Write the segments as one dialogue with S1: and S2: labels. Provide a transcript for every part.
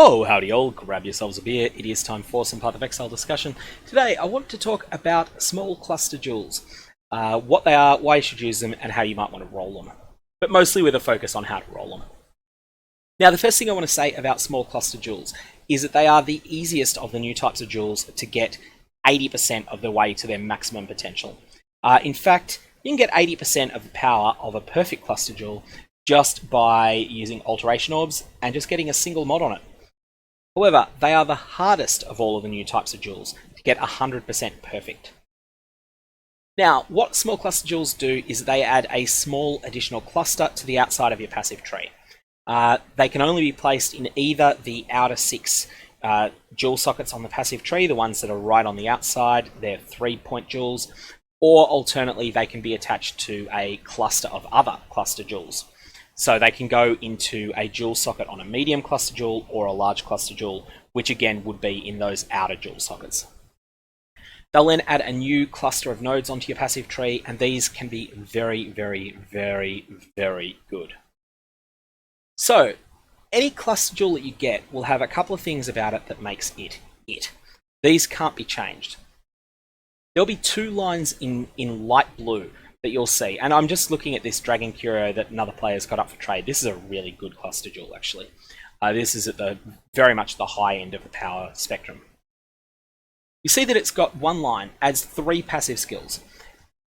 S1: Oh, howdy all, grab yourselves a beer, it is time for some Path of Exile discussion. Today I want to talk about small cluster jewels, what they are, why you should use them, and how you might want to roll them. But mostly with a focus on how to roll them. Now the first thing I want to say about small cluster jewels is that they are the easiest of the new types of jewels to get 80% of the way to their maximum potential. In fact, you can get 80% of the power of a perfect cluster jewel just by using alteration orbs and just getting a single mod on it. However, they are the hardest of all of the new types of jewels to get 100% perfect. Now, what small cluster jewels do is they add a small additional cluster to the outside of your passive tree. They can only be placed in either the outer 6 jewel sockets on the passive tree, the ones that are right on the outside, they're 3-point jewels, or alternately they can be attached to a cluster of other cluster jewels. So they can go into a jewel socket on a medium cluster jewel or a large cluster jewel, which again would be in those outer jewel sockets. They'll then add a new cluster of nodes onto your passive tree, and these can be very, very, very, very good. So, any cluster jewel that you get will have a couple of things about it that makes it it. These can't be changed. There'll be 2 lines in light blue that you'll see, and I'm just looking at this Dragon Curio that another player's got up for trade. This is a really good cluster jewel, actually. This is at the very much the high end of the power spectrum. You see that it's got 1 line, adds 3 passive skills.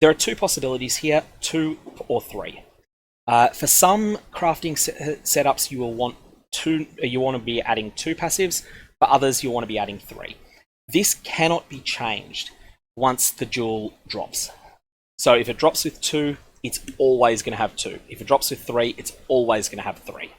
S1: There are 2 possibilities here, 2 or 3. For some crafting setups, you will want to be adding 2 passives. For others, you'll want to be adding 3. This cannot be changed once the jewel drops. So if it drops with 2, it's always going to have 2. If it drops with 3, it's always going to have 3.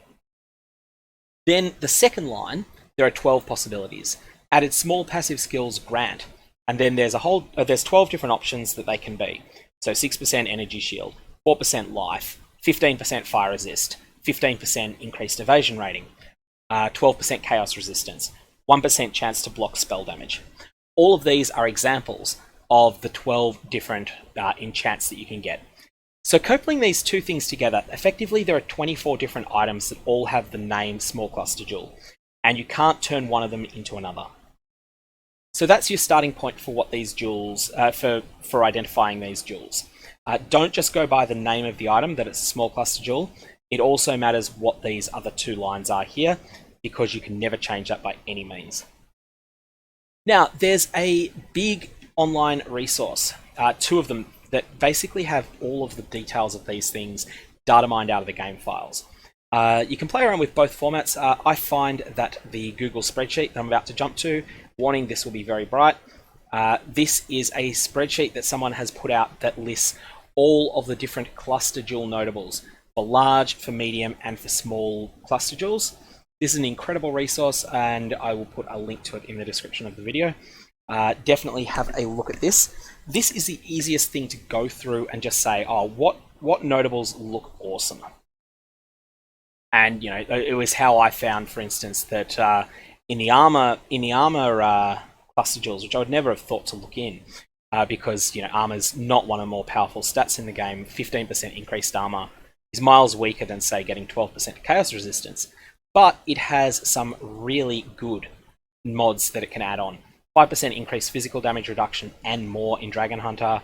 S1: Then the second line, there are 12 possibilities. Added small passive skills grant, and then there's 12 different options that they can be. So 6% energy shield, 4% life, 15% fire resist, 15% increased evasion rating, 12% chaos resistance, 1% chance to block spell damage. All of these are examples of the 12 different enchants that you can get. So coupling these 2 things together, effectively there are 24 different items that all have the name small cluster jewel, and you can't turn one of them into another. So that's your starting point for what these jewels, for identifying these jewels. Don't just go by the name of the item that it's a small cluster jewel. It also matters what these other 2 lines are here, because you can never change that by any means. Now, there's a big online resource, 2 of them, that basically have all of the details of these things data mined out of the game files. You can play around with both formats. I find that the Google Spreadsheet that I'm about to jump to, warning, this will be very bright. This is a spreadsheet that someone has put out that lists all of the different cluster jewel notables for large, for medium, and for small cluster jewels. This is an incredible resource, and I will put a link to it in the description of the video. Definitely have a look at this. This is the easiest thing to go through and just say, oh, what notables look awesome? And you know, it was how I found, for instance, that in the armor cluster jewels, which I would never have thought to look in, because you know, armor's not one of the more powerful stats in the game. 15% increased armor is miles weaker than, say, getting 12% chaos resistance, but it has some really good mods that it can add on. 5% increased physical damage reduction and more in Dragon Hunter,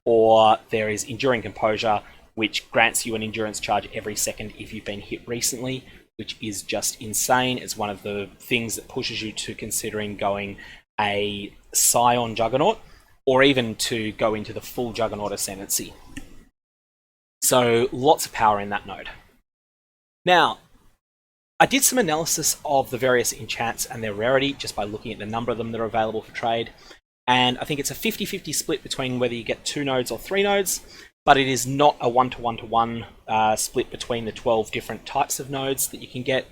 S1: or there is Enduring Composure, which grants you an endurance charge every second if you've been hit recently, which is just insane. It's one of the things that pushes you to considering going a Scion Juggernaut, or even to go into the full Juggernaut Ascendancy. So lots of power in that node. Now, I did some analysis of the various enchants and their rarity just by looking at the number of them that are available for trade, and I think it's a 50-50 split between whether you get 2 nodes or 3 nodes, but it is not a 1-to-1-to-1 split between the 12 different types of nodes that you can get.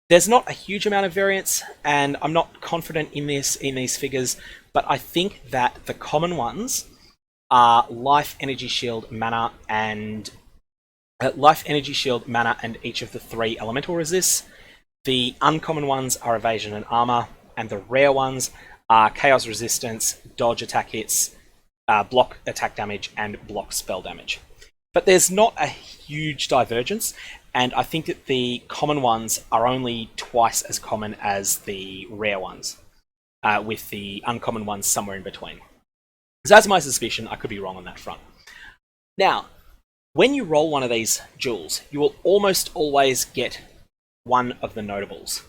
S1: There's not a huge amount of variance, and I'm not confident in these figures, but I think that the common ones are life, energy shield, mana, and each of the 3 elemental resists. The uncommon ones are evasion and armor, and the rare ones are chaos resistance, dodge attack hits, block attack damage, and block spell damage. But there's not a huge divergence, and I think that the common ones are only twice as common as the rare ones, with the uncommon ones somewhere in between. So that's my suspicion. I could be wrong on that front. Now, when you roll one of these jewels, you will almost always get one of the notables.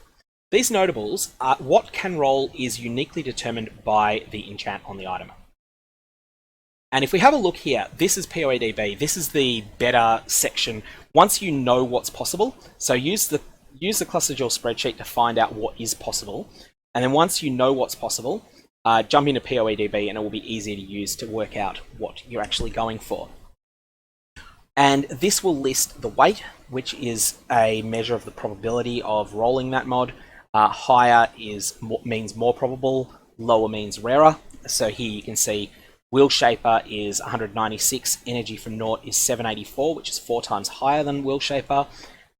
S1: These notables, what can roll is uniquely determined by the enchant on the item. And if we have a look here, this is POEDB. This is the better section once you know what's possible. So use the cluster jewel spreadsheet to find out what is possible. And then once you know what's possible, jump into POEDB and it will be easy to use to work out what you're actually going for. And this will list the weight, which is a measure of the probability of rolling that mod. Higher means more probable, lower means rarer. So here you can see Wheel Shaper is 196, energy from naught is 784, which is 4 times higher than Wheel Shaper,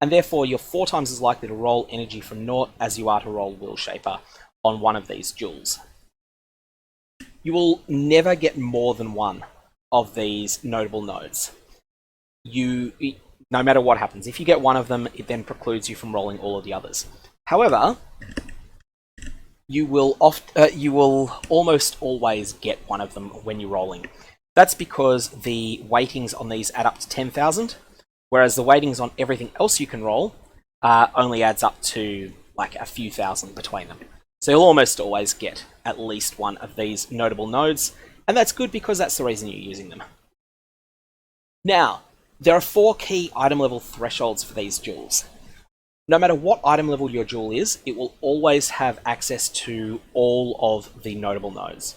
S1: and therefore you're 4 times as likely to roll energy from naught as you are to roll Wheel Shaper on one of these jewels. You will never get more than one of these notable nodes. No matter what happens, if you get one of them, it then precludes you from rolling all of the others. However, you will almost always get one of them when you're rolling. That's because the weightings on these add up to 10,000, whereas the weightings on everything else you can roll only adds up to like a few thousand between them. So you'll almost always get at least one of these notable nodes, and that's good because that's the reason you're using them. Now, there are 4 key item level thresholds for these jewels. No matter what item level your jewel is, it will always have access to all of the notable nodes.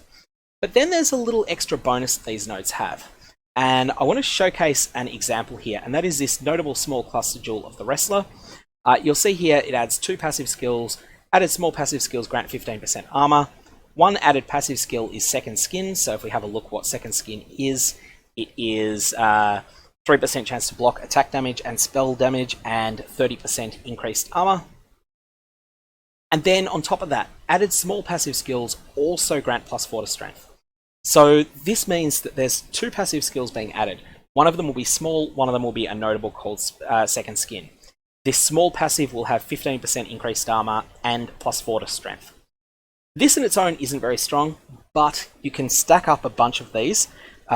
S1: But then there's a little extra bonus that these nodes have. And I want to showcase an example here, and that is this notable small cluster jewel of the Wrestler. You'll see here it adds 2 passive skills. Added small passive skills grant 15% armor. 1 added passive skill is Second Skin, so if we have a look what Second Skin is, it is 3% chance to block attack damage and spell damage, and 30% increased armor. And then on top of that, added small passive skills also grant +4 to strength. So this means that there's 2 passive skills being added. One of them will be small, one of them will be a notable called Second Skin. This small passive will have 15% increased armor and +4 to strength. This in its own isn't very strong, but you can stack up a bunch of these.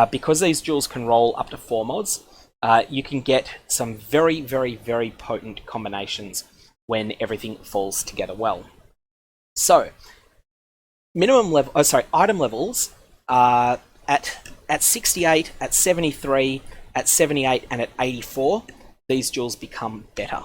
S1: Because these jewels can roll up to 4 mods, you can get some very, very, very potent combinations when everything falls together well. So, item levels at 68, at 73, at 78, and at 84, these jewels become better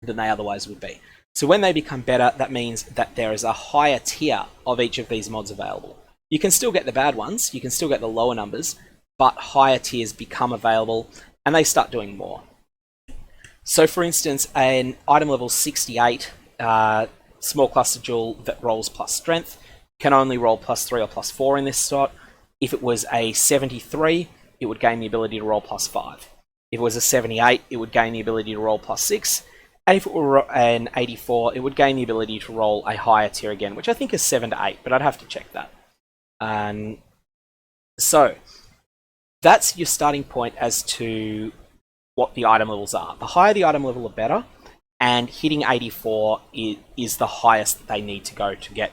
S1: than they otherwise would be. So when they become better, that means that there is a higher tier of each of these mods available. You can still get the bad ones, you can still get the lower numbers, but higher tiers become available and they start doing more. So for instance, an item level 68 small cluster jewel that rolls plus strength can only roll +3 or +4 in this slot. If it was a 73, it would gain the ability to roll +5. If it was a 78, it would gain the ability to roll +6. And if it were an 84, it would gain the ability to roll a higher tier again, which I think is 7 to 8, but I'd have to check that. So that's your starting point as to what the item levels are. The higher the item level, the better, and hitting 84 is the highest that they need to go to get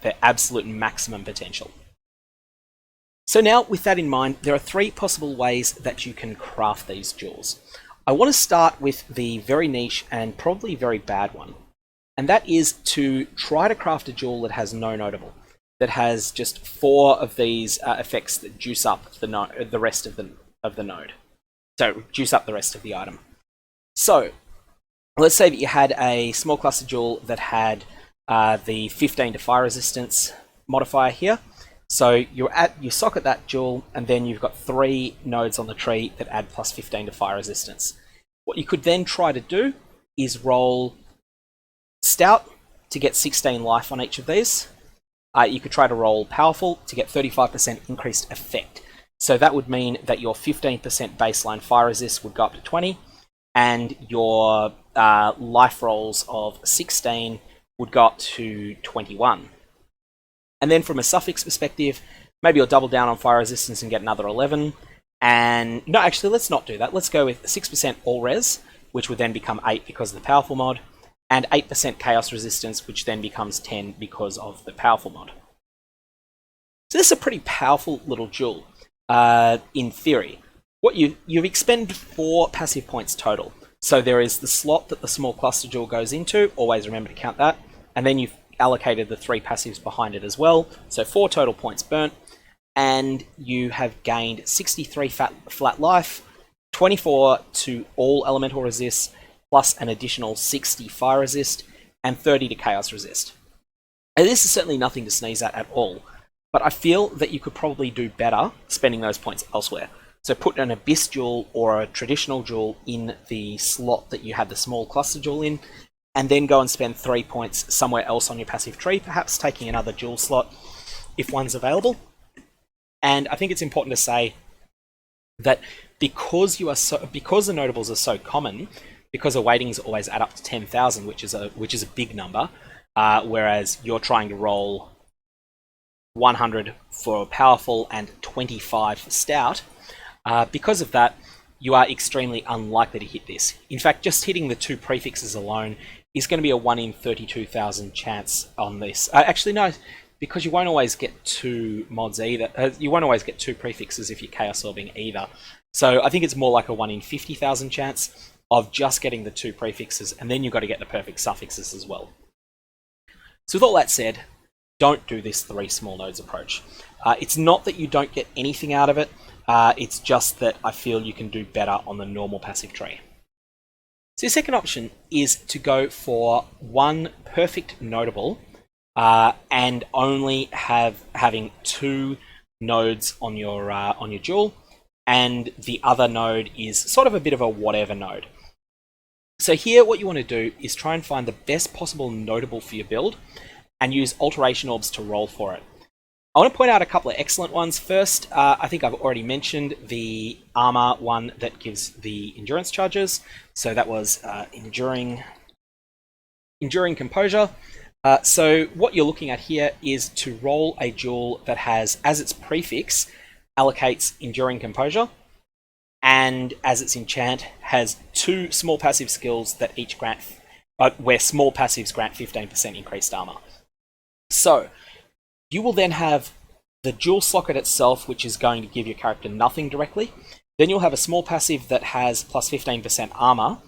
S1: the absolute maximum potential. So now, with that in mind, there are 3 possible ways that you can craft these jewels. I want to start with the very niche and probably very bad one, and that is to try to craft a jewel that has no notable, that has just 4 of these effects that juice up the rest of the node. So juice up the rest of the item. So let's say that you had a small cluster jewel that had the 15 to fire resistance modifier here. So you socket that jewel, and then you've got 3 nodes on the tree that add +15 to fire resistance. What you could then try to do is roll Stout to get 16 life on each of these. You could try to roll Powerful to get 35% increased effect. So that would mean that your 15% baseline fire resist would go up to 20, and your life rolls of 16 would go up to 21. And then from a suffix perspective, maybe you'll double down on fire resistance and get another 11. And no, actually, let's not do that. Let's go with 6% all res. which would then become 8 because of the powerful mod, and 8% chaos resistance, which then becomes 10 because of the powerful mod. So this is a pretty powerful little jewel, in theory. What you expend 4 passive points total. So there is the slot that the small cluster jewel goes into, always remember to count that, and then you've allocated the 3 passives behind it as well, so 4 total points burnt, and you have gained 63 flat life, 24 to all elemental resists, plus an additional 60 fire resist, and 30 to chaos resist. And this is certainly nothing to sneeze at all, but I feel that you could probably do better spending those points elsewhere. So put an Abyss jewel or a traditional jewel in the slot that you had the small cluster jewel in, and then go and spend 3 points somewhere else on your passive tree, perhaps taking another jewel slot if one's available. And I think it's important to say that because the notables are so common, because the weightings always add up to 10,000, which is a big number, whereas you're trying to roll 100 for powerful and 25 for stout. Because of that, you are extremely unlikely to hit this. In fact, just hitting the 2 prefixes alone is going to be a 1 in 32,000 chance on this. Actually, no, because you won't always get 2 mods either. You won't always get 2 prefixes if you're Chaos Orbing either. So I think it's more like a 1 in 50,000 chance of just getting the 2 prefixes, and then you've got to get the perfect suffixes as well. So with all that said, don't do this 3 small nodes approach. It's not that you don't get anything out of it, it's just that I feel you can do better on the normal passive tree. So your second option is to go for 1 perfect notable and only having 2 nodes on your jewel, and the other node is sort of a bit of a whatever node. So here what you want to do is try and find the best possible notable for your build and use alteration orbs to roll for it. I want to point out a couple of excellent ones. First, I think I've already mentioned the Armour one that gives the endurance charges. So that was enduring composure. So what you're looking at here is to roll a jewel that has, as its prefix, allocates enduring composure, and as its enchant has 2 small passive skills that each grant, where small passives grant 15% increased armor. So you will then have the jewel socket itself, which is going to give your character nothing directly. Then you'll have a small passive that has plus 15% armor,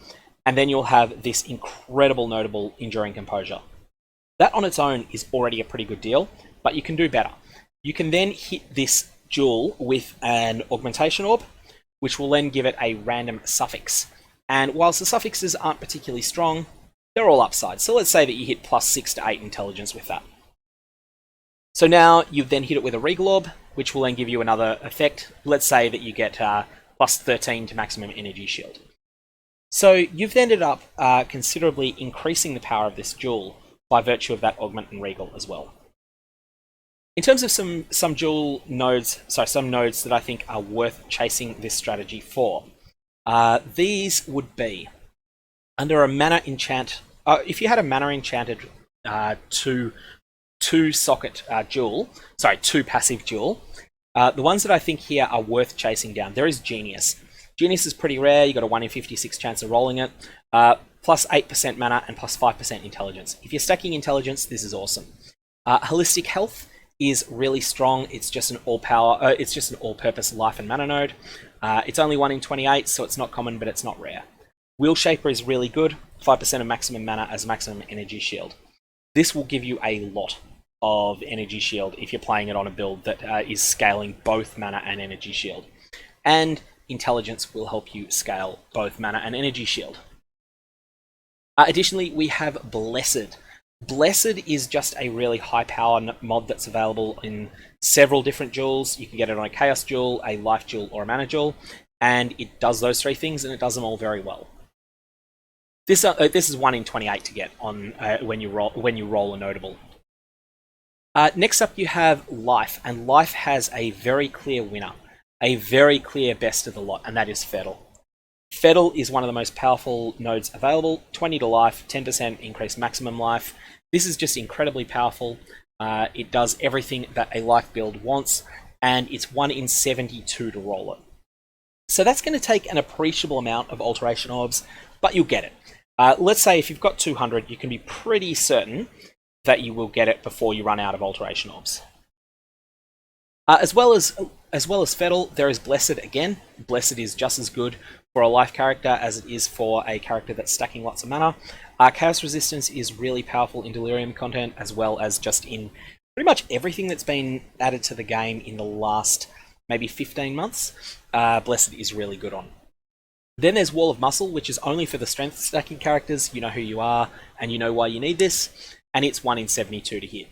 S1: and then you'll have this incredible notable enduring composure. That on its own is already a pretty good deal, but you can do better. You can then hit this jewel with an augmentation orb, which will then give it a random suffix. And whilst the suffixes aren't particularly strong, they're all upside. So let's say that you hit plus 6 to 8 intelligence with that. So now you then hit it with a Regal Orb, which will then give you another effect. Let's say that you get plus 13 to maximum energy shield. So you've ended up considerably increasing the power of this jewel by virtue of that Augment and Regal as well. In terms of some nodes that I think are worth chasing this strategy for, these would be under a mana enchant. If you had a mana enchanted two passive jewel, the ones that I think here are worth chasing down. There is Genius. Genius is pretty rare. You got a 1 in 56 chance of rolling it, plus 8% mana and plus 5% intelligence. If you're stacking intelligence, this is awesome. Holistic Health is really strong. It's just an all-purpose life and mana node. It's only 1 in 28, so it's not common, but it's not rare. Wheel Shaper is really good. 5% of maximum mana as maximum energy shield. This will give you a lot of energy shield if you're playing it on a build that is scaling both mana and energy shield. And intelligence will help you scale both mana and energy shield. Additionally, we have Blessed. Blessed is just a really high power mod that's available in several different jewels. You can get it on a Chaos jewel, a Life jewel, or a Mana jewel, and it does those 3 things, and it does them all very well. This is 1 in 28 to get on when you roll a notable. Next up, you have Life, and Life has a very clear winner, a very clear best of the lot, and that is Fettle. Fettle is one of the most powerful nodes available. 20 to life, 10% increased maximum life. This is just incredibly powerful. It does everything that a life build wants, and it's 1 in 72 to roll it. So that's going to take an appreciable amount of alteration orbs but you'll get it. Let's say if you've got 200, you can be pretty certain that you will get it before you run out of alteration orbs. As well as Fettle, there is Blessed again. Blessed is just as good for a life character as it is for a character that's stacking lots of mana. Chaos Resistance is really powerful in Delirium content, as well as just in pretty much everything that's been added to the game in the last maybe 15 months. Blessed is really good on. Then there's Wall of Muscle, which is only for the strength stacking characters. You know who you are, and you know why you need this, and it's 1 in 72 to hit.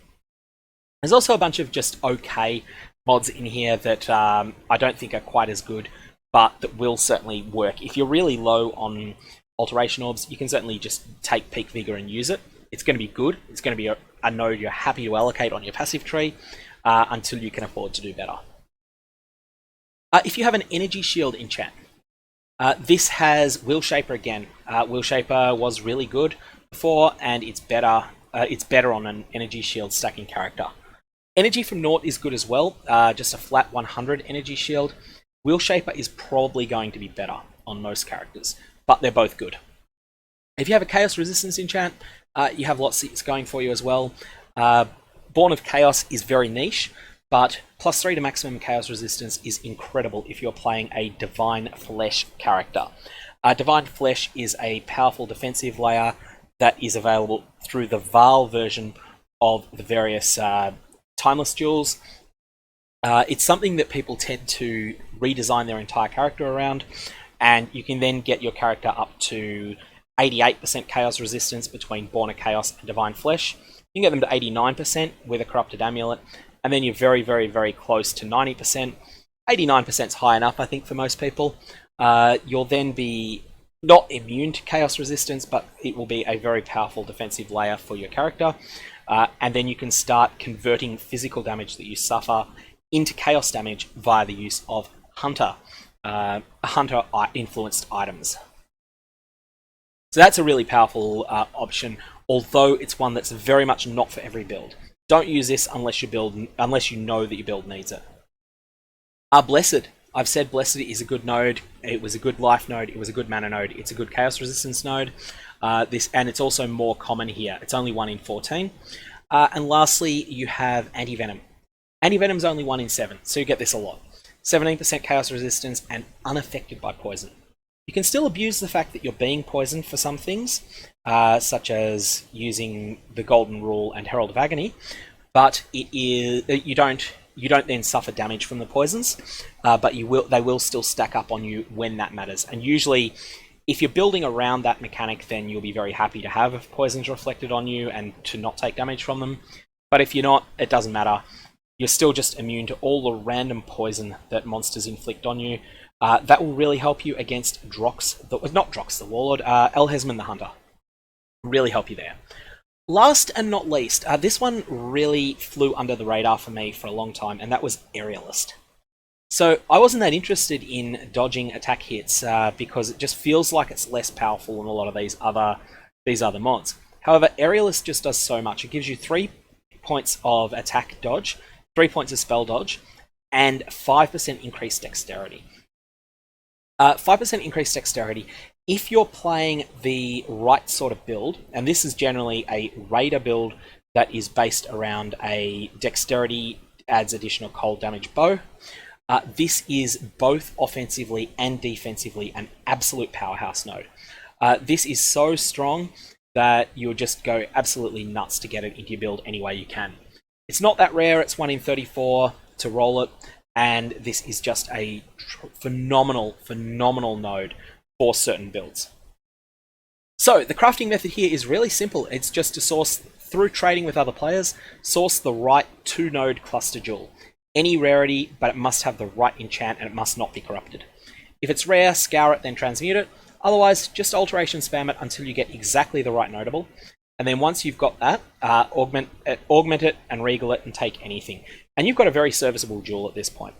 S1: There's also a bunch of just okay mods in here that I don't think are quite as good, but that will certainly work. If you're really low on alteration orbs, you can certainly just take Peak Vigor and use it. It's going to be good. It's going to be a node you're happy to allocate on your passive tree until you can afford to do better. If you have an Energy Shield enchant, this has Will Shaper again. Will Shaper was really good before, and it's better on an Energy Shield stacking character. Energy from Naught is good as well, just a flat 100 Energy Shield. Will Shaper is probably going to be better on most characters, but they're both good. If you have a Chaos Resistance enchant, you have lots going for you as well. Born of Chaos is very niche, but +3 to maximum Chaos Resistance is incredible if you're playing a Divine Flesh character. Divine Flesh is a powerful defensive layer that is available through the Val version of the various Timeless Jewels. It's something that people tend to redesign their entire character around, and you can then get your character up to 88% Chaos Resistance between Born of Chaos and Divine Flesh. You can get them to 89% with a Corrupted Amulet, and then you're very, very, very close to 90%. 89% is high enough, I think, for most people. You'll then be not immune to Chaos Resistance, but it will be a very powerful defensive layer for your character. And then you can start converting physical damage that you suffer into chaos damage via the use of Hunter-influenced items. So that's a really powerful option, although it's one that's very much not for every build. Don't use this unless you know that your build needs it. Blessed. I've said Blessed is a good node. It was a good life node. It was a good mana node. It's a good chaos resistance node. And it's also more common here. It's only 1 in 14. And lastly, you have Anti-Venom. Anti-Venom's only 1 in 7, so you get this a lot. 17% chaos resistance and unaffected by poison. You can still abuse the fact that you're being poisoned for some things, such as using the Golden Rule and Herald of Agony, but you don't then suffer damage from the poisons, but they will still stack up on you when that matters. And usually, if you're building around that mechanic, then you'll be very happy to have poisons reflected on you and to not take damage from them. But if you're not, it doesn't matter. You're still just immune to all the random poison that monsters inflict on you. That will really help you against not Drox the Warlord, Elhesman the Hunter. Really help you there. Last and not least, this one really flew under the radar for me for a long time, and that was Aerialist. So I wasn't that interested in dodging attack hits because it just feels like it's less powerful than a lot of these other mods. However, Aerialist just does so much. It gives you 3 points of attack dodge, 3 points of spell dodge, and 5% increased dexterity. 5% increased dexterity. If you're playing the right sort of build, and this is generally a Raider build that is based around a dexterity adds additional cold damage bow, this is both offensively and defensively an absolute powerhouse node. This is so strong that you'll just go absolutely nuts to get it into your build any way you can. It's not that rare, it's 1 in 34 to roll it, and this is just a phenomenal node for certain builds. So the crafting method here is really simple. It's just to source, through trading with other players, source the right 2-node cluster jewel. Any rarity, but it must have the right enchant and it must not be corrupted. If it's rare, scour it, then transmute it. Otherwise, just alteration spam it until you get exactly the right notable. And then once you've got that, augment it and regal it and take anything. And you've got a very serviceable jewel at this point.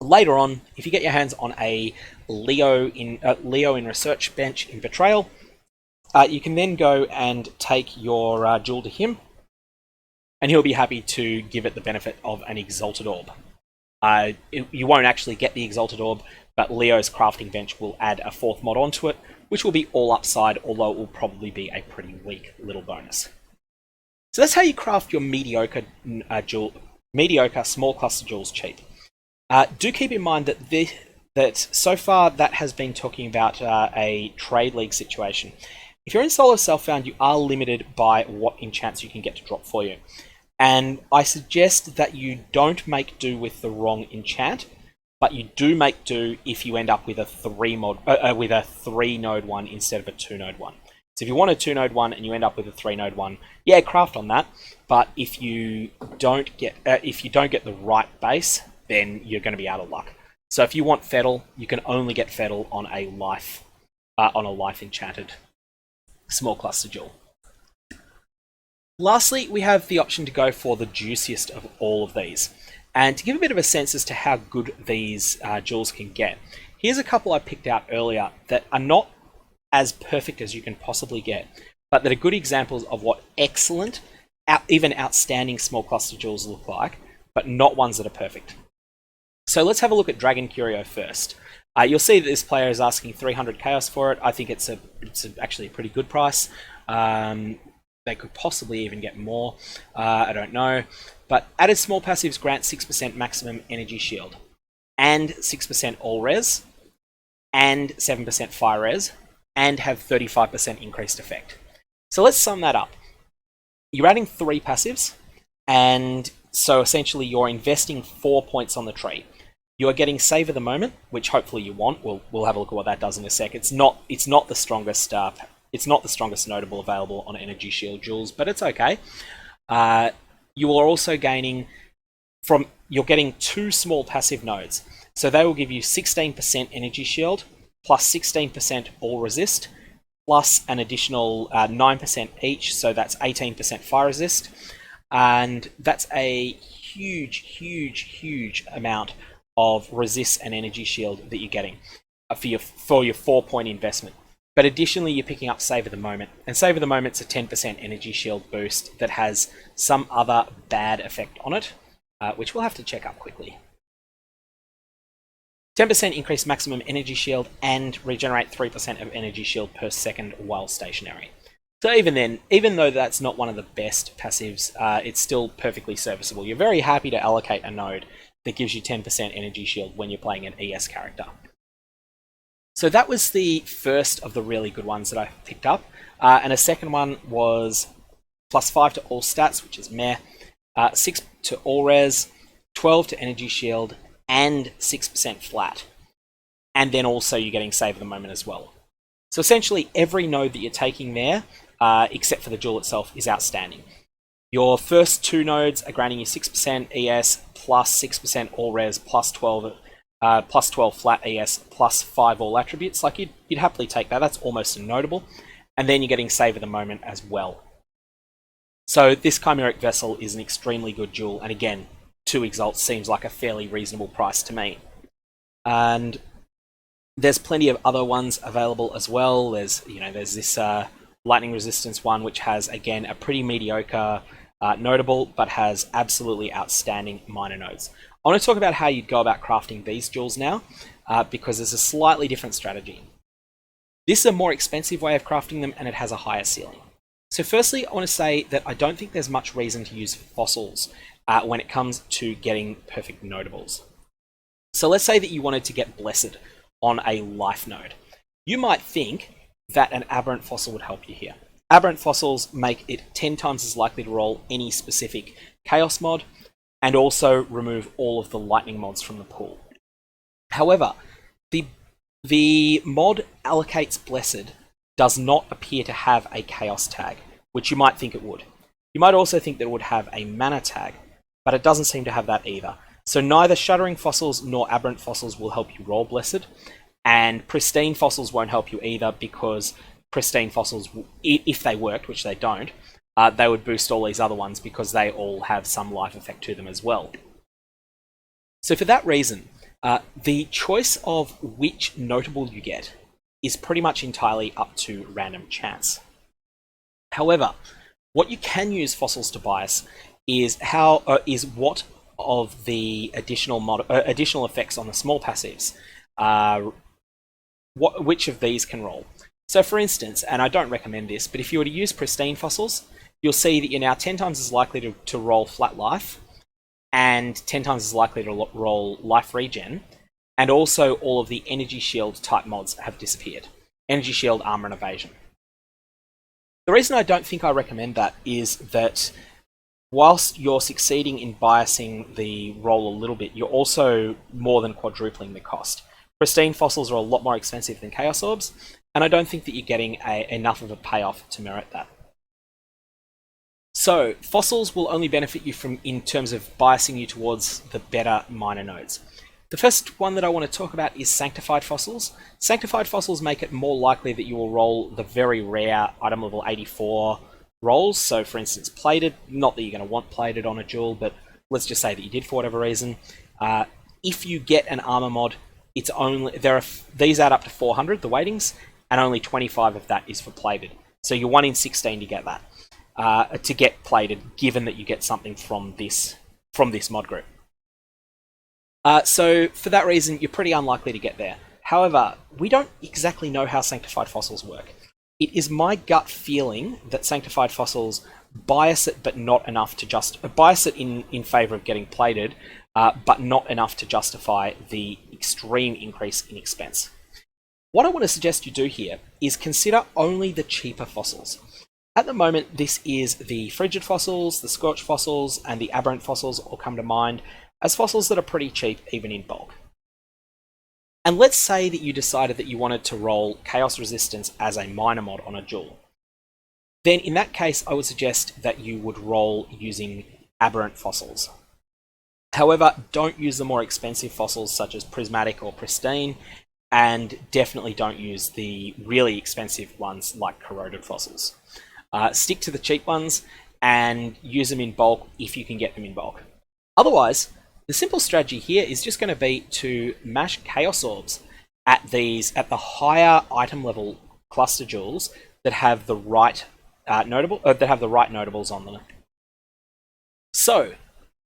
S1: Later on, if you get your hands on a Leo in Research bench in Betrayal, you can then go and take your jewel to him, and he'll be happy to give it the benefit of an Exalted Orb. You won't actually get the Exalted Orb, but Leo's crafting bench will add a 4th mod onto it, which will be all upside, although it will probably be a pretty weak little bonus. So that's how you craft your mediocre small cluster jewels cheap. Do keep in mind that so far that has been talking about a trade league situation. If you're in solo self-found, you are limited by what enchants you can get to drop for you. And I suggest that you don't make do with the wrong enchant, but you do make do if you end up with a 3-node one instead of a 2-node one. So if you want a 2-node one and you end up with a 3-node one, yeah, craft on that. But if you don't get the right base, then you're going to be out of luck. So if you want Fettle, you can only get Fettle on a life enchanted small cluster jewel. Lastly, we have the option to go for the juiciest of all of these. And to give a bit of a sense as to how good these jewels can get, here's a couple I picked out earlier that are not as perfect as you can possibly get, but that are good examples of what excellent, even outstanding small cluster jewels look like, but not ones that are perfect. So let's have a look at Dragon Curio first. You'll see that this player is asking 300 chaos for it. I think it's actually a pretty good price. They could possibly even get more. I don't know. But added small passives grant 6% maximum energy shield, and 6% all res, and 7% fire res, and have 35% increased effect. So let's sum that up. You're adding 3 passives, and so essentially you're investing 4 points on the tree. You are getting Savor the Moment, which hopefully you want. We'll have a look at what that does in a sec. It's not the strongest notable available on Energy Shield jewels, but it's okay. You are also you're getting 2 small passive nodes. So they will give you 16% Energy Shield, plus 16% All Resist, plus an additional 9% each, so that's 18% Fire Resist. And that's a huge amount of resist and energy shield that you're getting for your 4-point investment. But additionally, you're picking up Savor the Moment, and Savor the Moment's a 10% energy shield boost that has some other bad effect on it, which we'll have to check up quickly. 10% increase maximum energy shield and regenerate 3% of energy shield per second while stationary. So even then, even though that's not one of the best passives, it's still perfectly serviceable. You're very happy to allocate a node that gives you 10% energy shield when you're playing an ES character. So that was the first of the really good ones that I picked up. And a second one was +5 to all stats, which is meh, 6 to all res, 12 to energy shield, and 6% flat. And then also you're getting Savor the Moment as well. So essentially every node that you're taking there, except for the jewel itself, is outstanding. Your first 2 nodes are granting you 6% ES, plus 6% all res, plus 12 flat ES, plus 5 all attributes. Like you'd happily take that. That's almost unnotable. And then you're getting Savor the Moment as well. So this Chimeric Vessel is an extremely good jewel, and again, 2 exalts seems like a fairly reasonable price to me. And there's plenty of other ones available as well. There's this lightning resistance one, which has again a pretty mediocre notable, but has absolutely outstanding minor nodes. I want to talk about how you'd go about crafting these jewels now, because there's a slightly different strategy. This is a more expensive way of crafting them, and it has a higher ceiling. So firstly, I want to say that I don't think there's much reason to use fossils when it comes to getting perfect notables. So let's say that you wanted to get Blessed on a life node. You might think that an Aberrant Fossil would help you here. Aberrant Fossils make it 10 times as likely to roll any specific Chaos mod, and also remove all of the Lightning mods from the pool. However, the mod allocates Blessed does not appear to have a Chaos tag, which you might think it would. You might also think that it would have a Mana tag, but it doesn't seem to have that either. So neither Shuddering Fossils nor Aberrant Fossils will help you roll Blessed, and Pristine Fossils won't help you either, because Pristine Fossils, if they worked, which they don't, they would boost all these other ones because they all have some life effect to them as well. So for that reason, the choice of which notable you get is pretty much entirely up to random chance. However, what you can use fossils to bias is what of the additional effects on the small passives which of these can roll. So for instance, and I don't recommend this, but if you were to use pristine fossils, you'll see that you're now 10 times as likely to roll flat life, and 10 times as likely to roll life regen, and also all of the energy shield type mods have disappeared. Energy shield, armor, and evasion. The reason I don't think I recommend that is that whilst you're succeeding in biasing the roll a little bit, you're also more than quadrupling the cost. Pristine fossils are a lot more expensive than Chaos Orbs, and I don't think that you're getting enough of a payoff to merit that. So, fossils will only benefit you in terms of biasing you towards the better minor nodes. The first one that I want to talk about is Sanctified Fossils. Sanctified Fossils make it more likely that you will roll the very rare item level 84 rolls. So for instance, plated, not that you're going to want plated on a jewel, but let's just say that you did for whatever reason. If you get an armor mod, it's only these add up to 400, the weightings, and only 25 of that is for plated. So you're 1 in 16 to get that, to get plated, given that you get something from this mod group. So for that reason, you're pretty unlikely to get there. However, we don't exactly know how Sanctified Fossils work. It is my gut feeling that Sanctified Fossils bias it, but not enough to bias it in favor of getting plated, but not enough to justify the extreme increase in expense. What I want to suggest you do here is consider only the cheaper fossils. At the moment, this is the Frigid Fossils, the Scorched Fossils, and the Aberrant Fossils all come to mind as fossils that are pretty cheap, even in bulk. And let's say that you decided that you wanted to roll Chaos Resistance as a minor mod on a jewel. Then in that case, I would suggest that you would roll using Aberrant Fossils. However, don't use the more expensive fossils such as Prismatic or Pristine, and definitely don't use the really expensive ones like Corroded Fossils. Stick to the cheap ones and use them in bulk if you can get them in bulk. Otherwise, the simple strategy here is just going to be to mash Chaos Orbs at the higher item level cluster jewels that have the right notables on them. So,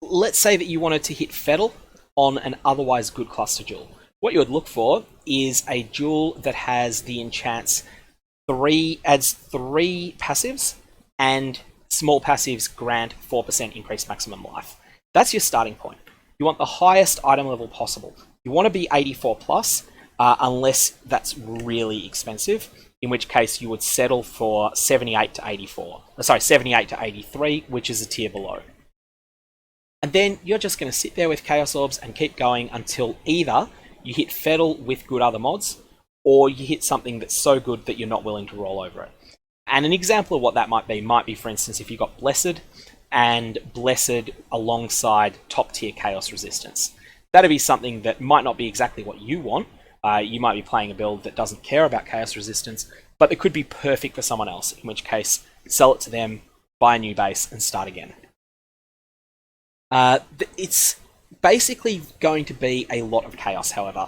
S1: let's say that you wanted to hit Fettle on an otherwise good cluster jewel. What you would look for is a jewel that has the enchants adds 3 passives, and small passives grant 4% increased maximum life. That's your starting point. You want the highest item level possible. You want to be 84 plus, unless that's really expensive, in which case you would settle for 78 to 83, which is a tier below. And then you're just going to sit there with Chaos Orbs and keep going until either you hit Fettle with good other mods, or you hit something that's so good that you're not willing to roll over it. And an example of what that might be, for instance, if you got Blessed, and Blessed alongside top tier Chaos Resistance. That'd be something that might not be exactly what you want. You might be playing a build that doesn't care about Chaos Resistance, but it could be perfect for someone else, in which case, sell it to them, buy a new base, and start again. It's basically going to be a lot of chaos, however.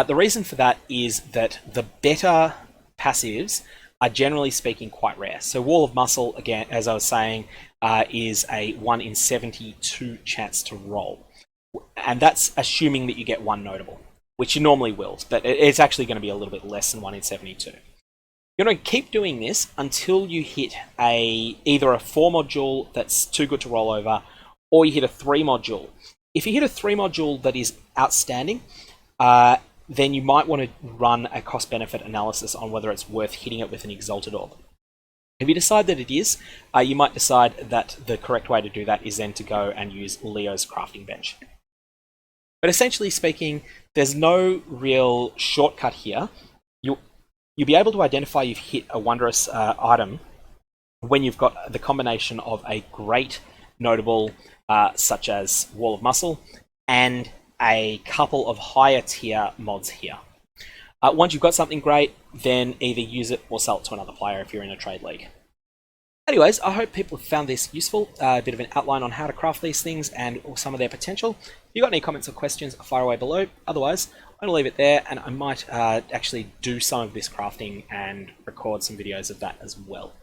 S1: The reason for that is that the better passives are generally speaking quite rare. So Wall of Muscle, again, as I was saying, is a 1 in 72 chance to roll. And that's assuming that you get one notable, which you normally will, but it's actually going to be a little bit less than 1 in 72. You're going to keep doing this until you hit either a 4 module that's too good to roll over, or you hit a 3 module. If you hit a 3 module that is outstanding, then you might want to run a cost-benefit analysis on whether it's worth hitting it with an Exalted Orb. If you decide that it is, you might decide that the correct way to do that is then to go and use Leo's crafting bench. But essentially speaking, there's no real shortcut here. You'll be able to identify you've hit a wondrous item when you've got the combination of a great notable, such as Wall of Muscle, and a couple of higher tier mods here. Once you've got something great, then either use it or sell it to another player if you're in a trade league. Anyways, I hope people have found this useful, a bit of an outline on how to craft these things and some of their potential. If you've got any comments or questions, fire away below. Otherwise, I'm going to leave it there, and I might actually do some of this crafting and record some videos of that as well.